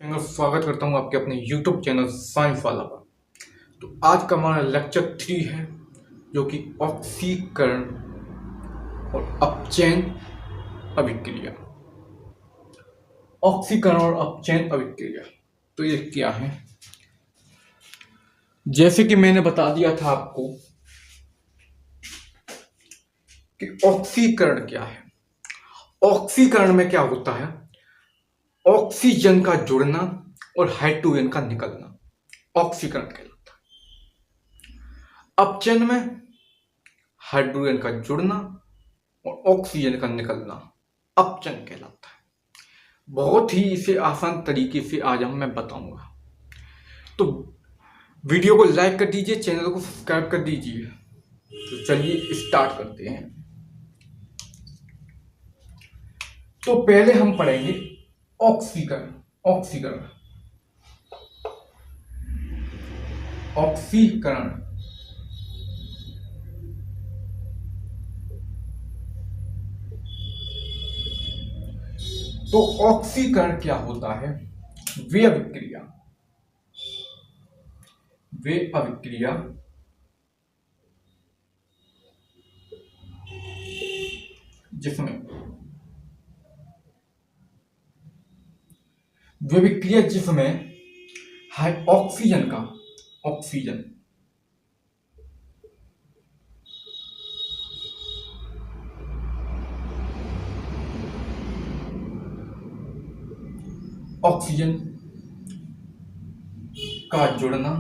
मैं स्वागत करता हूँ आपके अपने YouTube चैनल साइंस वाला पर। तो आज का हमारा लेक्चर 3 है, जो कि ऑक्सीकरण और अपचयन अभिक्रिया। ऑक्सीकरण और अपचयन अभिक्रिया तो ये क्या है? जैसे कि मैंने बता दिया था आपको कि ऑक्सीकरण क्या है। ऑक्सीकरण में क्या होता है? ऑक्सीजन का जुड़ना और हाइड्रोजन का निकलना ऑक्सीकरण कहलाता है। अपचयन में हाइड्रोजन का जुड़ना और ऑक्सीजन का निकलना अपचयन कहलाता है। बहुत ही इसे आसान तरीके से आज मैं बताऊंगा, तो वीडियो को लाइक कर दीजिए, चैनल को सब्सक्राइब कर दीजिए। तो चलिए स्टार्ट करते हैं। तो पहले हम पढ़ेंगे ऑक्सीकरण। ऑक्सीकरण ऑक्सीकरण तो ऑक्सीकरण क्या होता है? वे अभिक्रिया जिसमें वे अभिक्रिया जिसमें ऑक्सीजन ऑक्सीजन का जुड़ना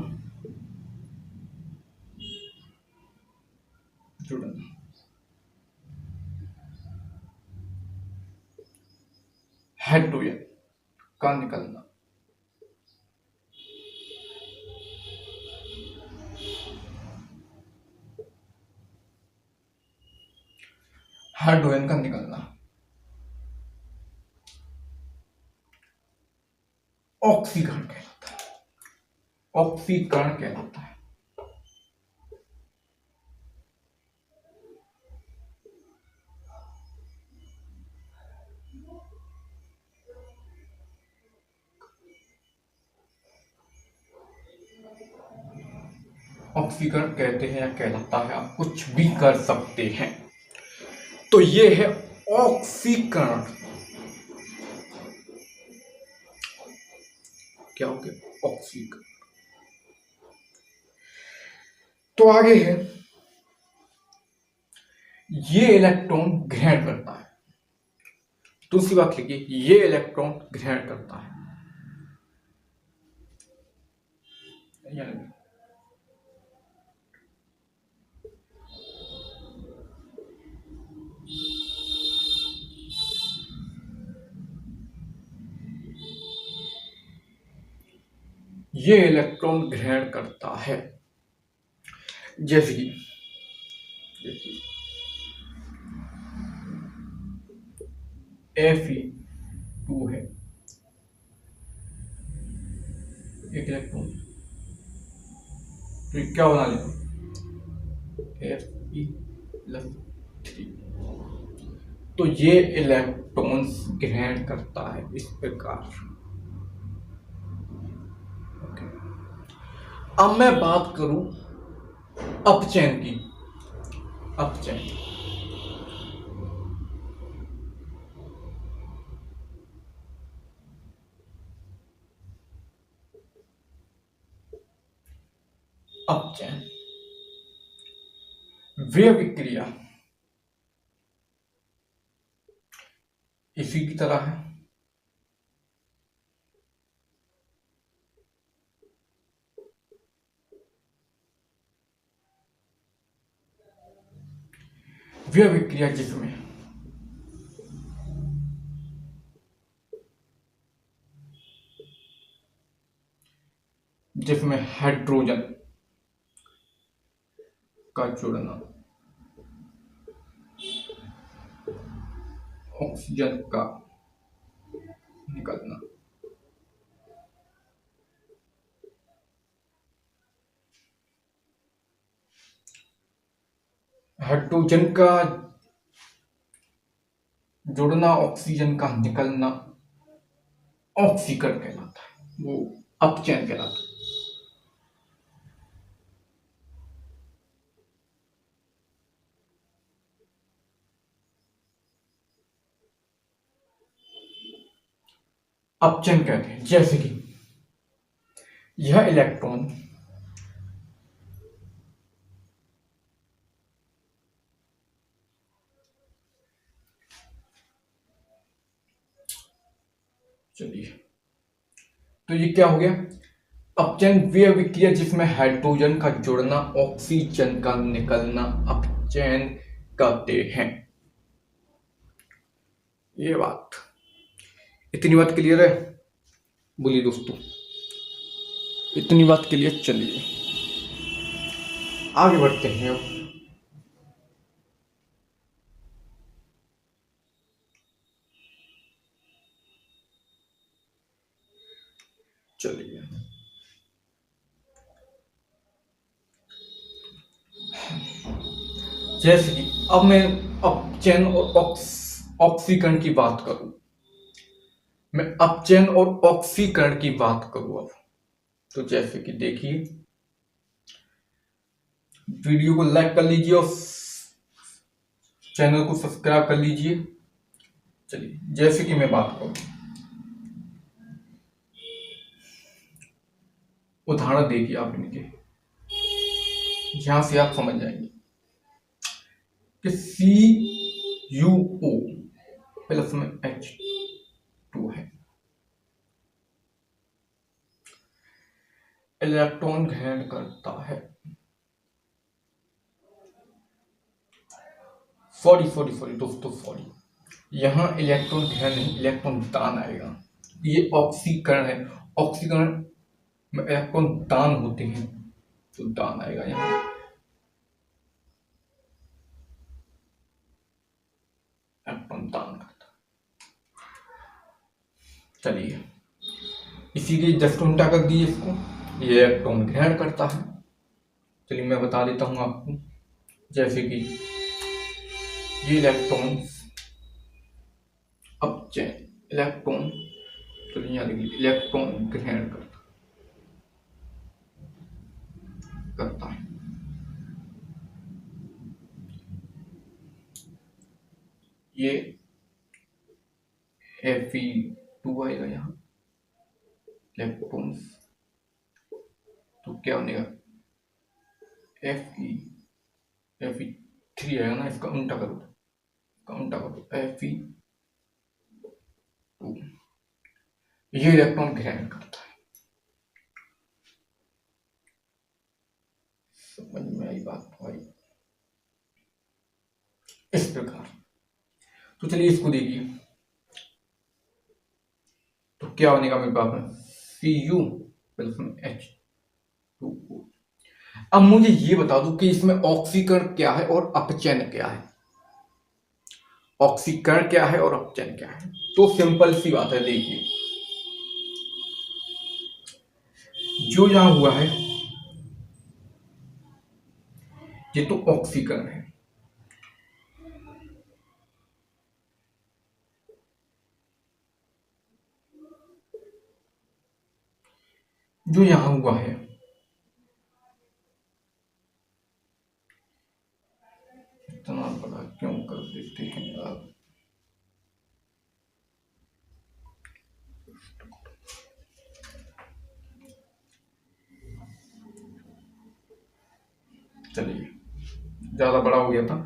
हाइड्रोजन का निकलना ऑक्सीकरण कहलाता है। ऑक्सीकरण कहलाता है। ऑक्सीकरण कहते हैं या कहलाता है, आप कुछ भी कर सकते हैं। तो ये है ऑक्सीकरण। क्या हो गया? ऑक्सीकरण। तो आगे है, ये इलेक्ट्रॉन ग्रहण करता है। दूसरी बात लिखिए, ये इलेक्ट्रॉन ग्रहण करता है। ये इलेक्ट्रॉन ग्रहण करता है। जैसे कि देखिए Fe2 है, एक इलेक्ट्रॉन, तो क्या बना लेते Fe+3। तो ये इलेक्ट्रॉन ग्रहण करता है इस प्रकार। अब मैं बात करूं अपचयन की। अपचयन अपचयन वे अभिक्रिया इसी की तरह है। वे अभिक्रिया जिसमें हाइड्रोजन का जुड़ना, ऑक्सीजन का निकलना, हाइड्रोजन का जुड़ना, ऑक्सीजन का निकलना ऑक्सीकरण कहलाता है। वो अप चेन कहलाता है। अप चेन कहते हैं। जैसे कि यह इलेक्ट्रॉन चलिए, तो ये क्या हो गया? अपचयन वे अभिक्रिया जिसमें हाइड्रोजन का जुड़ना, ऑक्सीजन का निकलना अपचयन कहते हैं। ये बात, इतनी बात क्लियर है? बोलिए दोस्तों, इतनी बात क्लियर। चलिए आगे बढ़ते हैं अब। चलिए, जैसे कि अब मैं अपचयन और ऑक्सीकरण की बात करूं, मैं अपचयन और ऑक्सीकरण की बात करूं अब, तो जैसे कि देखिए, वीडियो को लाइक कर लीजिए और चैनल को सब्सक्राइब कर लीजिए। चलिए, जैसे कि मैं बात करूं, उदाहरण देखिए आप इनके, जहां से आप समझ जाएंगे कि CuO प्लस में H2 है, इलेक्ट्रॉन ग्रहण करता है। सॉरी दोस्तों, सॉरी, यहां इलेक्ट्रॉन ग्रहण नहीं, इलेक्ट्रॉन दान आएगा। ये ऑक्सीकरण है, ऑक्सीकरण में इलेक्ट्रॉन दान होते हैं, तो दान आएगा यहाँ। इलेक्ट्रॉन दान करता। चलिए, इसी के जस्ट उल्टा कर दिए इसको, ये इलेक्ट्रॉन ग्रहण करता है। चलिए मैं बता देता हूं आपको, जैसे कि ये इलेक्ट्रॉन अपचयन, इलेक्ट्रॉन, चलिए यहाँ लिखिए, इलेक्ट्रॉन ग्रहण करता है। ये Fe2 आएगा यहाँ, इलेक्ट्रॉन्स, तो क्या बनेगा? Fe3 आएगा ना, इसका उल्टा करो, Fe2, ये इलेक्ट्रॉन ग्रहण करता है। समझ में आई बात भाई? इस प्रकार, तो चलिए इसको देखिए, तो क्या बनेगा मेरे पास में? Cu प्लस में H2O। अब मुझे ये बता दो कि इसमें ऑक्सीकरण क्या है और अपचयन क्या है। ऑक्सीकरण क्या है और अपचयन क्या है? तो सिंपल सी बात है, देखिए जो यहां हुआ है ये तो ऑक्सीकरण है, जो यहां हुआ है इतना बड़ा क्यों कर देते हैं आप? चलिए, ज्यादा बड़ा हो गया था,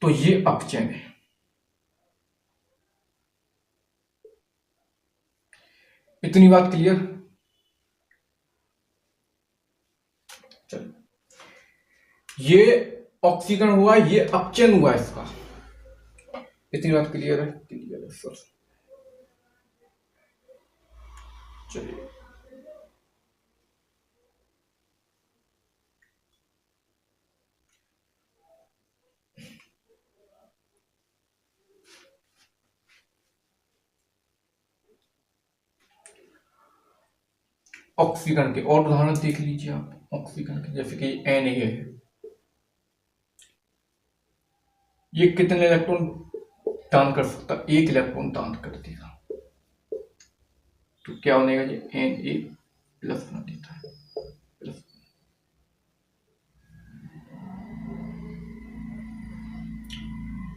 तो ये अपचयन है। इतनी बात क्लियर? चलिए, ये ऑक्सीकरण हुआ, ये अपचयन हुआ इसका। इतनी बात क्लियर है? क्लियर है सर। चलिए, ऑक्सीकरण के और उदाहरण देख लीजिए आप, ऑक्सीकरण के, जैसे कि Na है, ये कितने इलेक्ट्रॉन दान कर सकता? एक इलेक्ट्रॉन दान कर देगा। तो क्या बनेगा, ये Na प्लस बना देता है, प्लस।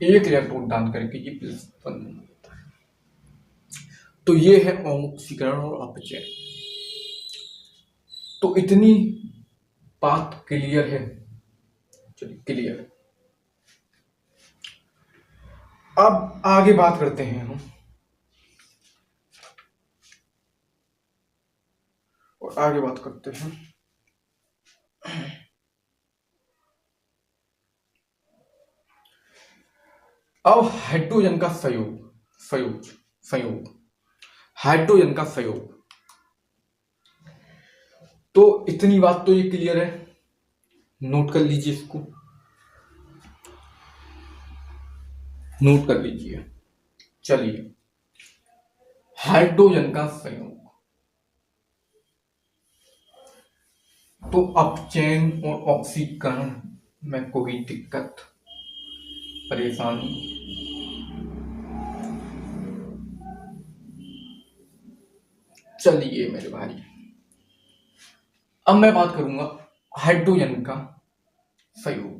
एक इलेक्ट्रॉन दान करके ये प्लस वन बना देता है। तो ये है ऑक्सीकरण और अपचयन। तो इतनी बात क्लियर है, चलिए क्लियर है। अब आगे बात करते हैं हम, और आगे बात करते हैं अब हाइड्रोजन का संयोग, संयोग हाइड्रोजन का संयोग। तो इतनी बात तो ये क्लियर है, नोट कर लीजिए, इसको नोट कर लीजिए। चलिए, हाइड्रोजन का संयोग, तो अपचयन और ऑक्सीकरण में कोई दिक्कत परेशानी चलिए मेरे भाई, अब मैं बात करूंगा हाइड्रोजन का संयोग।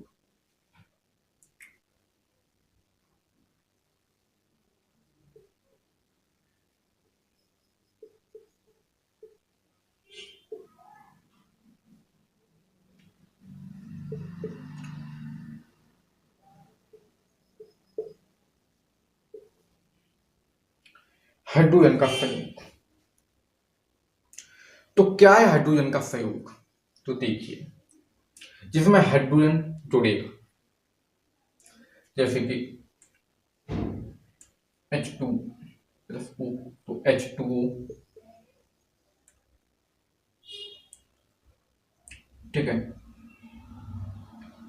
हाइड्रोजन का संयोग, तो क्या है हाइड्रोजन का संयोग? तो देखिए, जिसमें हाइड्रोजन जुड़ेगा, जैसे कि H2 प्लस O, तो H2O, ठीक है,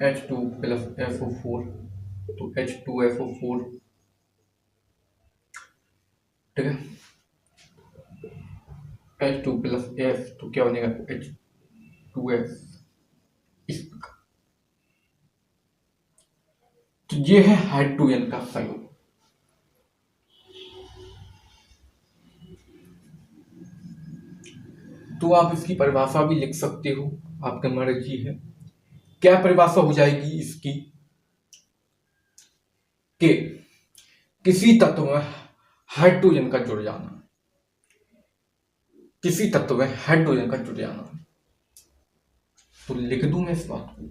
H2 प्लस SO4, तो H2SO4, ठीक है, H2 प्लस S, तो क्या बनेगा, H2S, इस प्रकार। तो ये है हाइड्रोजन का संयोग। तो आप इसकी परिभाषा भी लिख सकते हो, आपकी मर्जी है। क्या परिभाषा हो जाएगी इसकी, कि किसी तत्व में हाइड्रोजन का जुड़ जाना, किसी तत्व में हाइड्रोजन का जुड़ जाना। तो लिख दूं मैं इस बात को,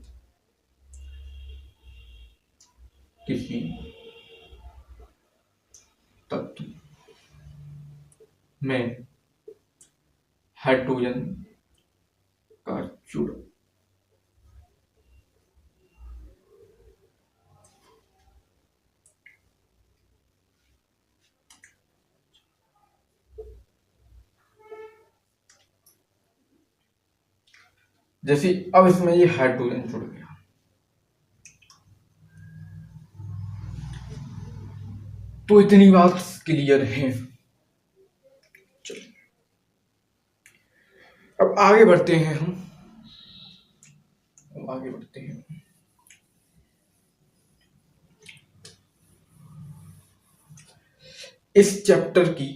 किसी तत्व में हाइड्रोजन का जुड़ जैसे अब इसमें ये हाइड्रोजन जुड़ गया, तो इतनी बात क्लियर है। चलिए, अब आगे बढ़ते हैं हम, आगे बढ़ते हैं। इस चैप्टर की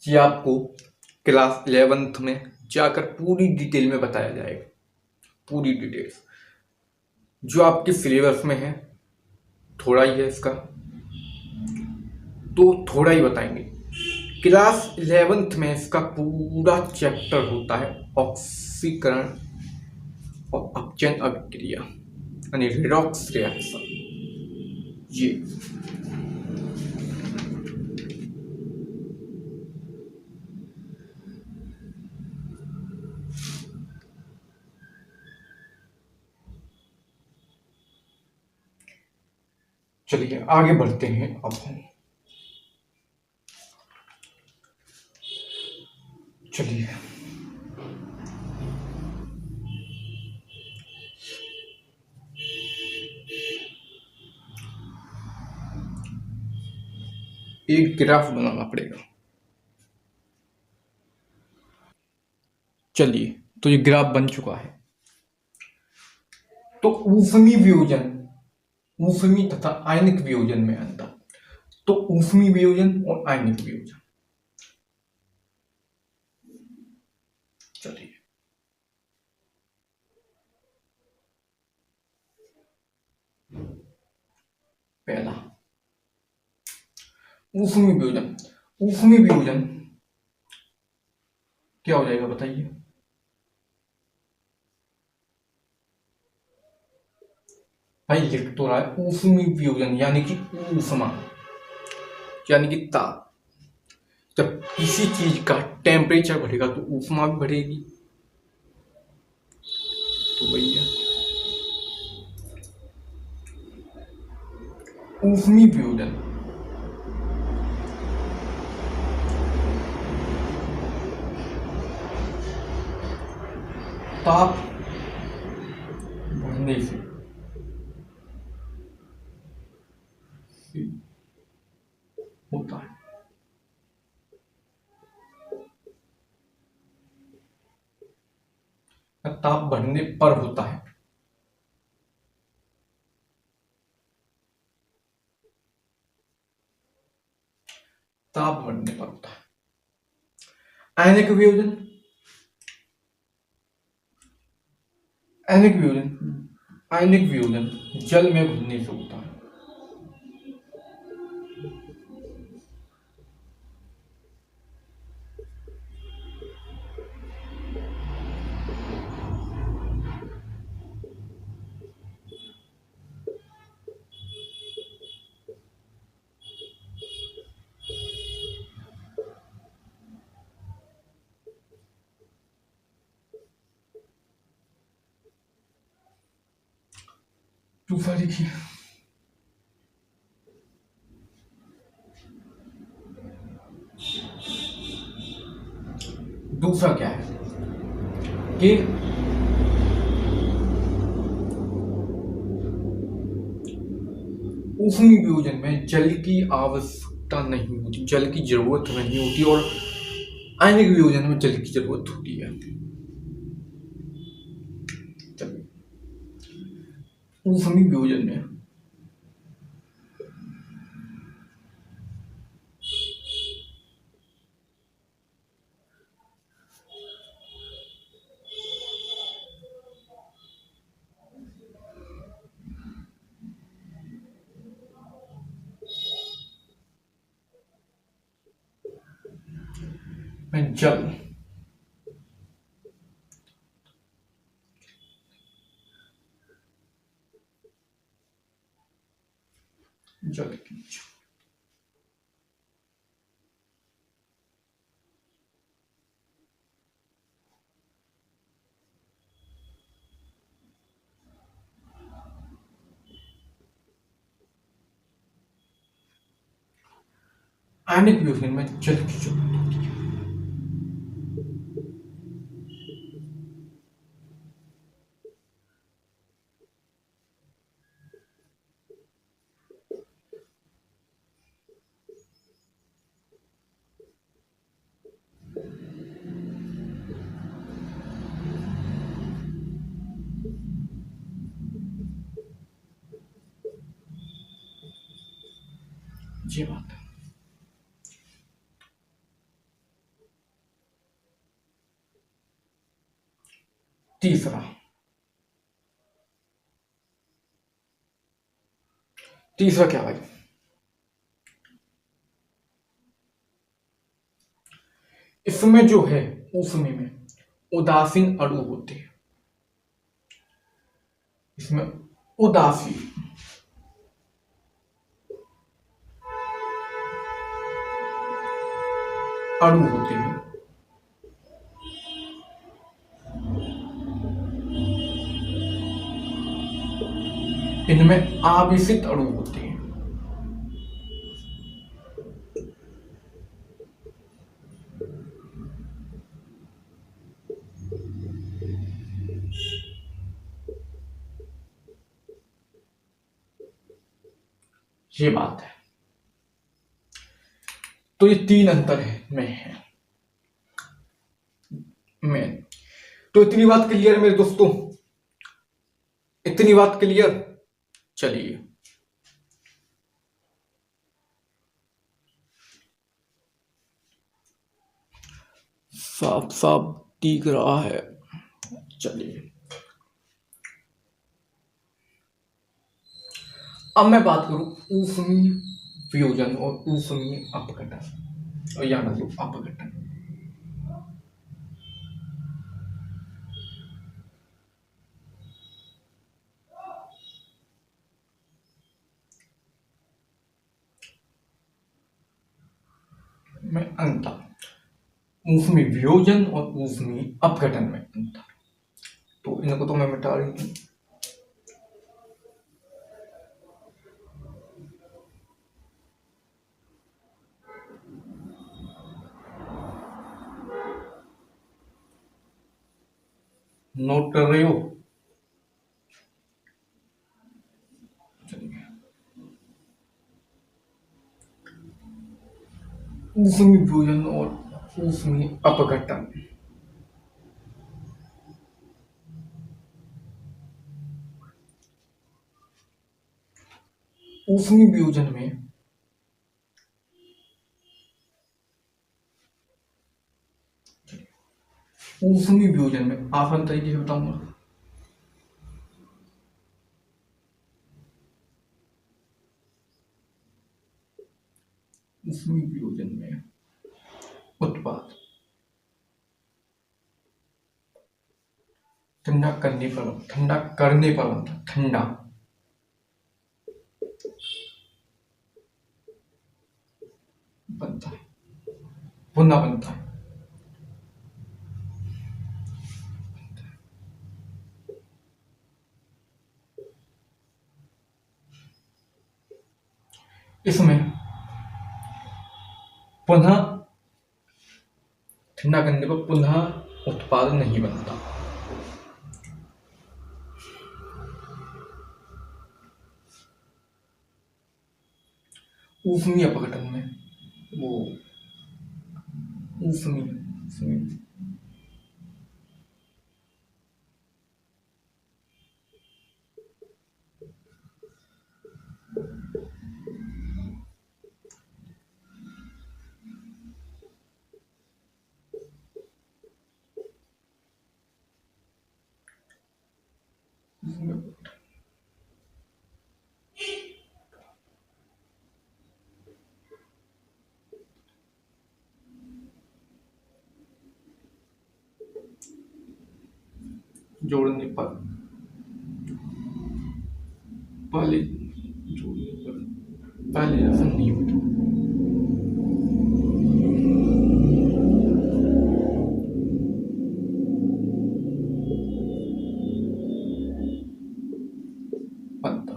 ये आपको क्लास 11th में जाकर पूरी डिटेल में बताया जाएगा, पूरी डिटेल्स जो आपके सिलेबस में है। थोड़ा ही है इसका, तो थोड़ा ही बताएंगे। क्लास 11th में इसका पूरा चैप्टर होता है ऑक्सीकरण और अपचयन अभिक्रिया, यानी रिडॉक्स रिएक्शन। ये चलिए आगे बढ़ते हैं अब हम। चलिए, एक ग्राफ बनाना पड़ेगा। चलिए, तो ये ग्राफ बन चुका है। तो ऊष्मी वियोजन, ऊष्मी तथा आयनिक वियोजन में अंतर। तो ऊष्मी वियोजन और आयनिक वियोजन, चलिए, पहला ऊष्मी वियोजन। ऊष्मी वियोजन क्या हो जाएगा बताइए? भाई लिख तो रहा है ऊष्मी वियोजन, यानी कि ऊष्मा, यानी कि ताप। जब किसी चीज का टेम्परेचर बढ़ेगा तो ऊष्मा भी बढ़ेगी, तो भैया ऊष्मी वियोजन ताप बढ़ने से होता है। ताप बढ़ने पर होता है। ताप बढ़ने पर होता है। आयनिक वियोजन। आयनिक वियोजन, आयनिक वियोजन जल में घुलने से होता है। दूसरा देखिए, दूसरा क्या है कि ऊष्मी वियोजन में जल की आवश्यकता नहीं होती, जल की जरूरत नहीं होती, और आयनिक वियोजन में जल की जरूरत होती है। चलिए, ऊष्मी वियोजन में जल जल की आयनिक वियोजन में जल की जरूरत होती है। ये बात है। तीसरा, तीसरा क्या भाई? इसमें जो है ऊष्मी में उदासीन अणु होते हैं। इसमें उदासीन अणु होते हैं। इनमें आवेशित अणु होते हैं। ये बात है। तो ये तीन अंतर है में। तो इतनी बात क्लियर है मेरे दोस्तों, इतनी बात क्लियर। चलिए, साफ साफ दिख रहा है। चलिए, अब मैं बात करूं ऊष्मीय वियोजन और ऊष्मीय अपघटन, और याद रखो अपघटन। में अंतर ऊष्मीय वियोजन और ऊष्मीय अपघटन में अंतर, तो इनको तो मैं मिटा रही हूँ। नोट कर रहे हो? चलिए, ऊष्मीय वियोजन और ऊष्मीय अपघटन। ऊष्मीय वियोजन में आसान तरीके से बताऊंगा। ऊष्मीय वियोजन में उत्पाद ठंडा करने पर ठंडा बनता है, पुनः बनता है। इसमें पुनः ठंडा करने पर पुनः उत्पाद नहीं बनता। ऊष्मीय अपघटन में वो ऊष्मीय जोड़ने पर पहले जोड़ने पर पहले ऐसा नहीं होता। बनता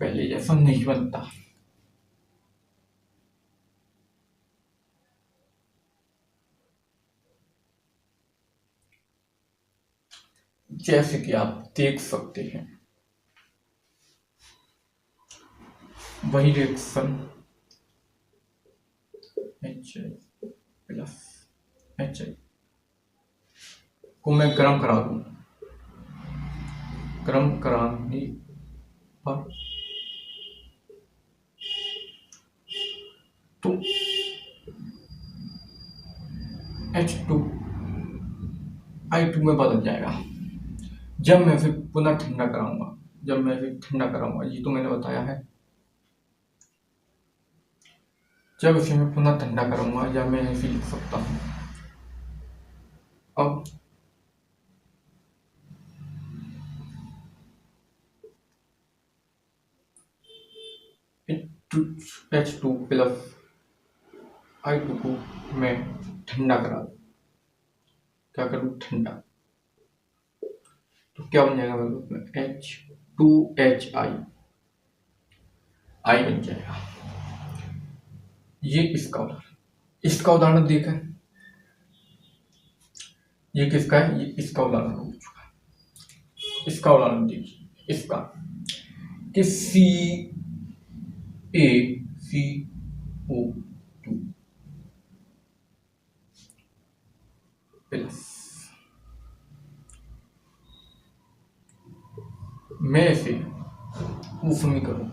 पहले जैसा नहीं बनता। जैसे कि आप देख सकते हैं, वही रिएक्शन एच प्लस एच को मैं गर्म करा दूं, गर्म कराने पर तो H2 I2 में बदल जाएगा। जब मैं फिर पुनः ठंडा कराऊंगा, ये तो मैंने बताया है। जब इसे मैं पुनः ठंडा करूंगा, या मैं ऐसे लिख सकता हूं, अब H2 प्लस I2 को मैं ठंडा करा दूं, क्या करूं, ठंडा, तो क्या बन जाएगा मेरे उसमें H2HI आई बन जाएगा। ये इसका उदाहरण देखा, ये किसका है, ये इसका उदाहरण हो चुका है। इसका उदाहरण देखिए, इसका कि CaCO2 प्लस मैं इसे ऊष्मी करूं,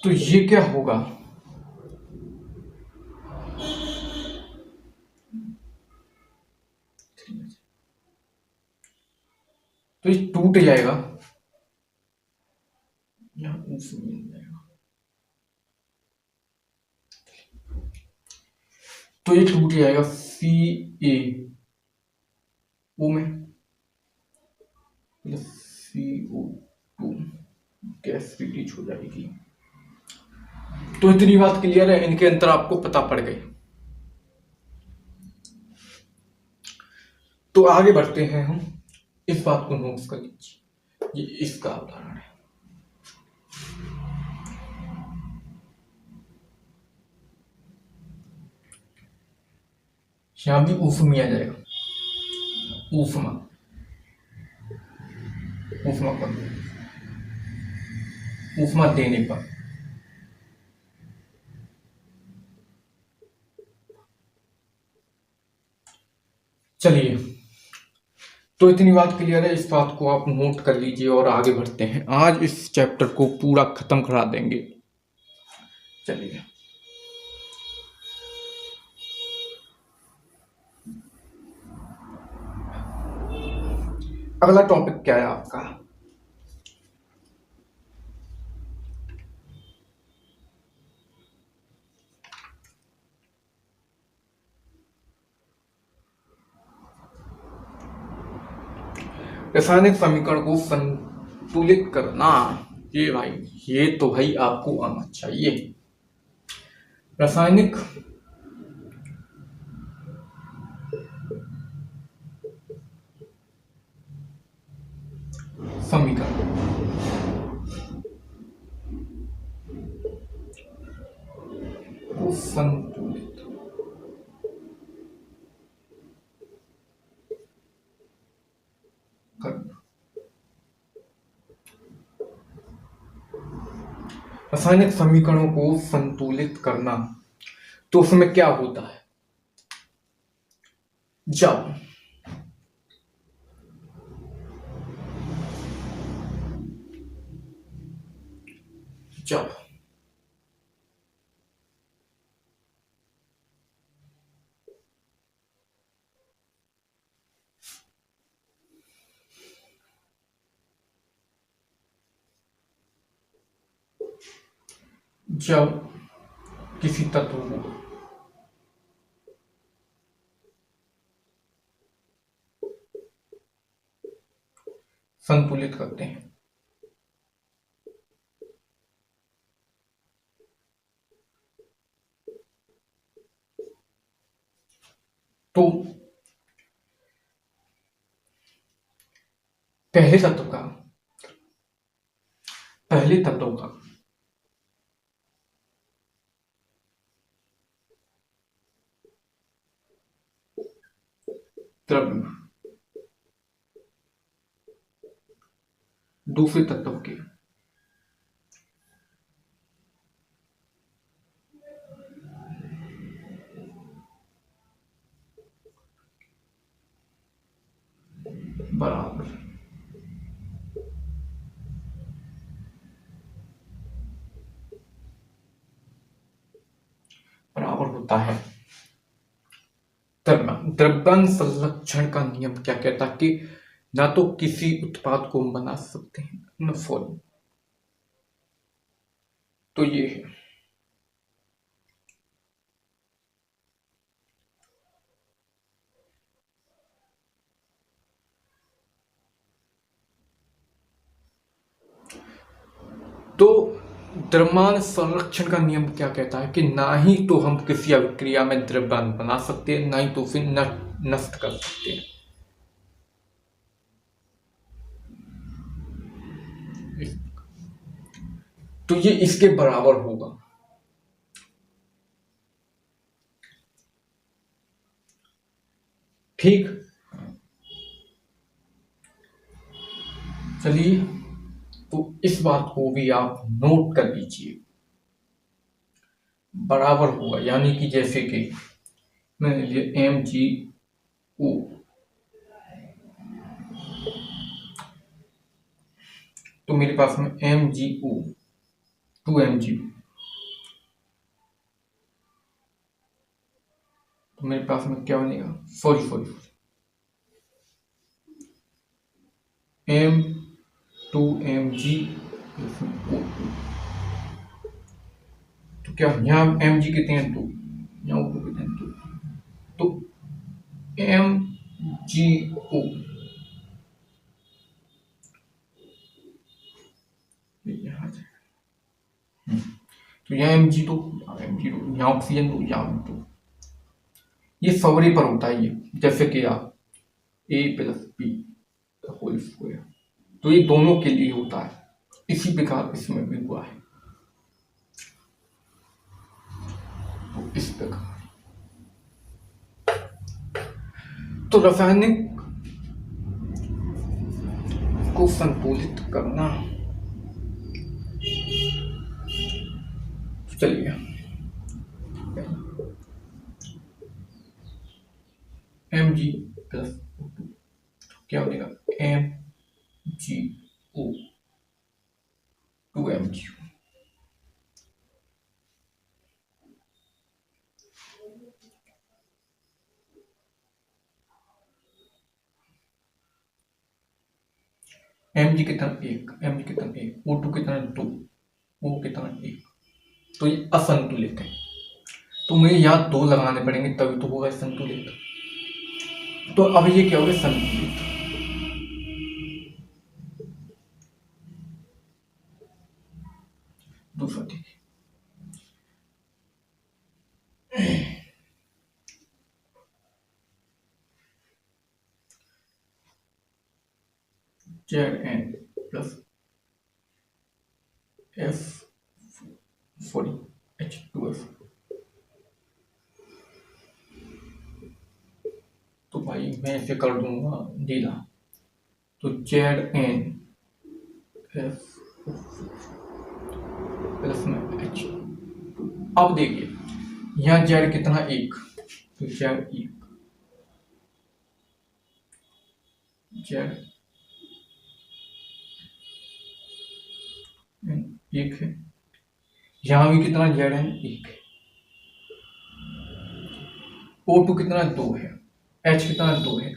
तो ये क्या होगा, तो ये टूट जाएगा, यहाँ ऊष्मी मिल जाएगा, तो ये टूट जाएगा CaO में प्लस CO2, गैस रिलीज हो जाएगी। तो इतनी बात क्लियर है, इनके अंतर आपको पता पड़ गए। तो आगे बढ़ते हैं हम, इस बात को नोट कर लीजिए, ये इसका उदाहरण है। यहां भी ऊष्मी आ जाएगा, ऊष्मा, ऊष्मा पर, ऊष्मा देने पर चलिए, तो इतनी बात क्लियर है, इस बात को आप नोट कर लीजिए और आगे बढ़ते हैं। आज इस चैप्टर को पूरा खत्म करा देंगे। चलिए, अगला टॉपिक क्या है आपका? रासायनिक समीकरण को संतुलित करना। ये भाई, ये तो भाई आपको आना चाहिए। रासायनिक समीकरण को संतुलित करना। रासायनिक समीकरणों को संतुलित करना, तो उसमें क्या होता है, जब जब जब किसी तत्व को संतुलित करते हैं, तो पहले तत्व का द्रव्य दूसरे तत्व के बराबर बराबर होता है। द्रव्यमान संरक्षण का नियम क्या कहता है कि ना तो किसी उत्पाद को बना सकते हैं न फॉलो, तो ये है। तो द्रव्यमान संरक्षण का नियम क्या कहता है कि ना ही तो हम किसी अभिक्रिया में द्रव्यमान बना सकते हैं, ना ही तो उसे नष्ट कर सकते हैं। तो ये इसके बराबर होगा। ठीक, चलिए, तो इस बात को भी आप नोट कर लीजिए। बराबर होगा यानी कि जैसे कि मैंने लिया MgO, तो मेरे पास में MgO 2Mg, तो मेरे पास में क्या बनेगा, सॉरी M2Mg O2, तो क्या यहाँ Mg कितने हैं 2, यहाँ O2 कितने हैं 2, तो MgO यहाँ जाएगा, तो यहाँ Mg2 यहाँ ऑक्सीजन 2 यहाँ 2, ये सवरी पर होता है ये, जैसे कि आप A + B होल स्क्वायर, तो ये दोनों के लिए होता है, इसी प्रकार इसमें भी हुआ है। तो इस प्रकार तो रासायनिक को संतुलित करना, चलिए Mg + O2 क्या हो जाएगा, MgO 2Mg, Mg कितना 1, Mg कितना 1, O2 कितना 2, O कितना 1, तो ये असंतुलित है, तो मुझे यहाँ 2 लगाने पड़ेंगे तभी तो होगा संतुलित। तो अब ये क्या हो गया, संतुलित। दूसरा देखिए, Zn + H2S, तो भाई मैं इसे कर दूंगा ढीला, तो Zn प्लस में H। अब देखिए यहाँ Z कितना 1, तो Z 1 है, यहाँ भी कितना Z है 1 है, O2 कितना 2 है, H कितना 2 है,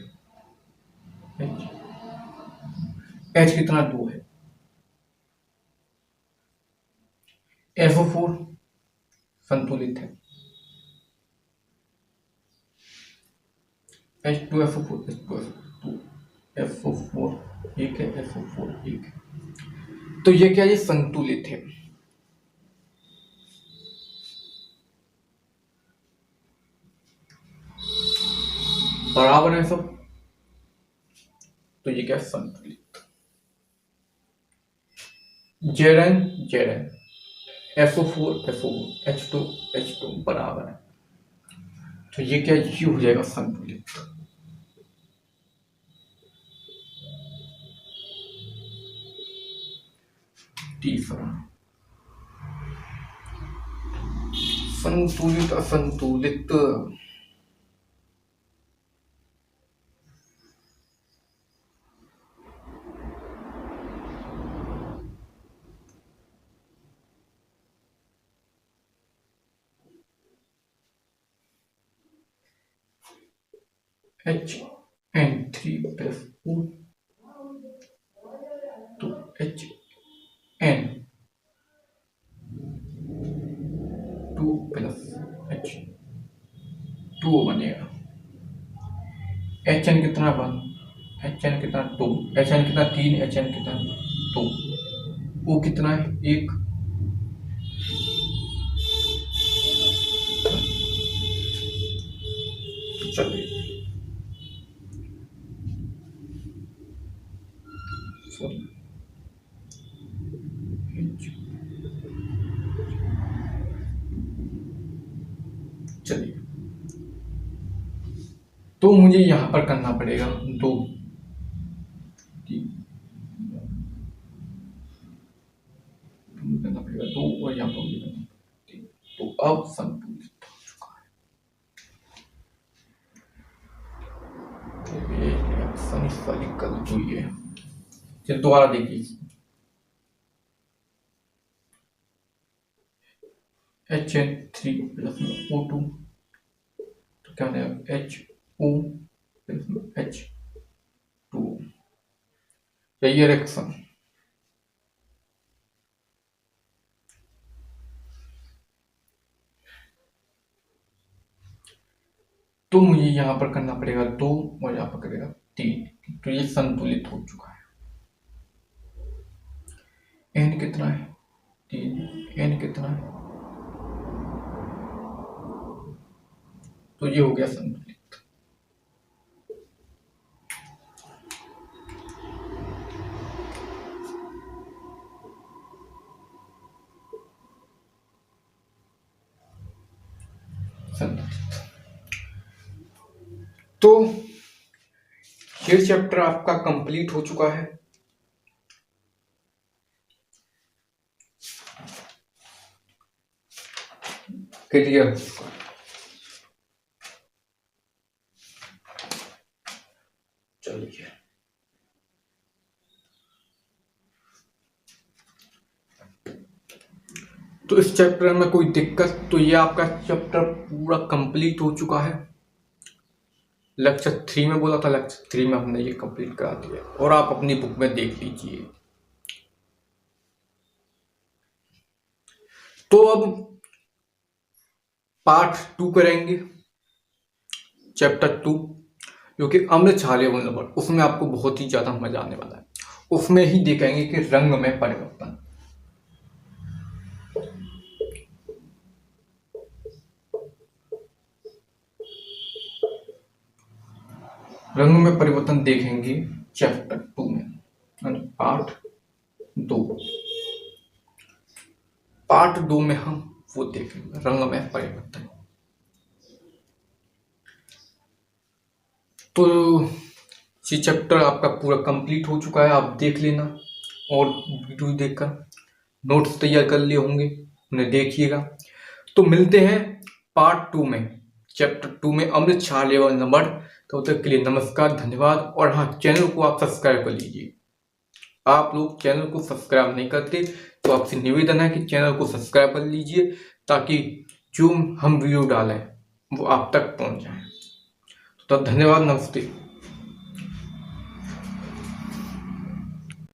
H कितना 2 है, FO4 संतुलित है, H2FO4 FO4 1 है, FO4 1 है, तो ये क्या, ये संतुलित है। बराबर है सब, तो ये क्या है, संतुलित। Zn SO4 H2 बराबर है, तो ये क्या, ये हो जाएगा संतुलित। तीसरा, संतुलित असंतुलित, HN3 + O, तो HN2 + H2O बनेगा, HN कितना 1, HN कितना 2, HN कितना 3, HN कितना 2, O कितना है 1, चलिए चलिए, तो मुझे यहां पर करना पड़ेगा 2 3 2 और यहाँ पर हो जाएगा 3। तो अब संतुलित हो चुका है। तो ये रिएक्शन इस वाली गलत हुई है। फिर दोबारा देखिए, HN3 प्लस में O2 तो क्या रहेगा HO प्लस में H2। यही रिएक्शन। तो मुझे यहाँ पर करना पड़ेगा 2 और यहाँ पर करेगा 3। तो ये संतुलित हो चुका है। n कितना है 3, n कितना है, तो ये हो गया संतुलित। तो ये चैप्टर आपका कंप्लीट हो चुका है। क्लियर हो चुका है। चलिए तो इस चैप्टर में कोई दिक्कत, तो ये आपका चैप्टर पूरा कंप्लीट हो चुका है। लेक्चर 3 में बोला था, लेक्चर 3 में हमने ये कंप्लीट करा दिया और आप अपनी बुक में देख लीजिए। तो अब पार्ट 2 करेंगे, चैप्टर 2 जो कि अम्ल क्षारीय नंबर, उसमें आपको बहुत ही ज्यादा मजा आने वाला है। उसमें ही देखेंगे कि रंग में परिवर्तन। रंग में परिवर्तन देखेंगे चैप्टर 2 में, पार्ट 2। पार्ट 2 में हम वो देखेंगे रंग में परिवर्तन। तो ये चैप्टर आपका पूरा कंप्लीट हो चुका है, आप देख लेना और वीडियो देखकर नोट्स तैयार कर लिए होंगे, उन्हें देखिएगा। तो मिलते हैं पार्ट 2 में, चैप्टर 2 में अम्ल क्षारीय नंबर। तब तक के लिए नमस्कार, धन्यवाद। और हाँ, चैनल को आप सब्सक्राइब कर लीजिए। आप लोग चैनल को सब्सक्राइब नहीं करते तो आपसे निवेदन है कि चैनल को सब्सक्राइब कर लीजिए, ताकि जो हम वीडियो डालें वो आप तक पहुंच जाए। तो धन्यवाद, नमस्ते।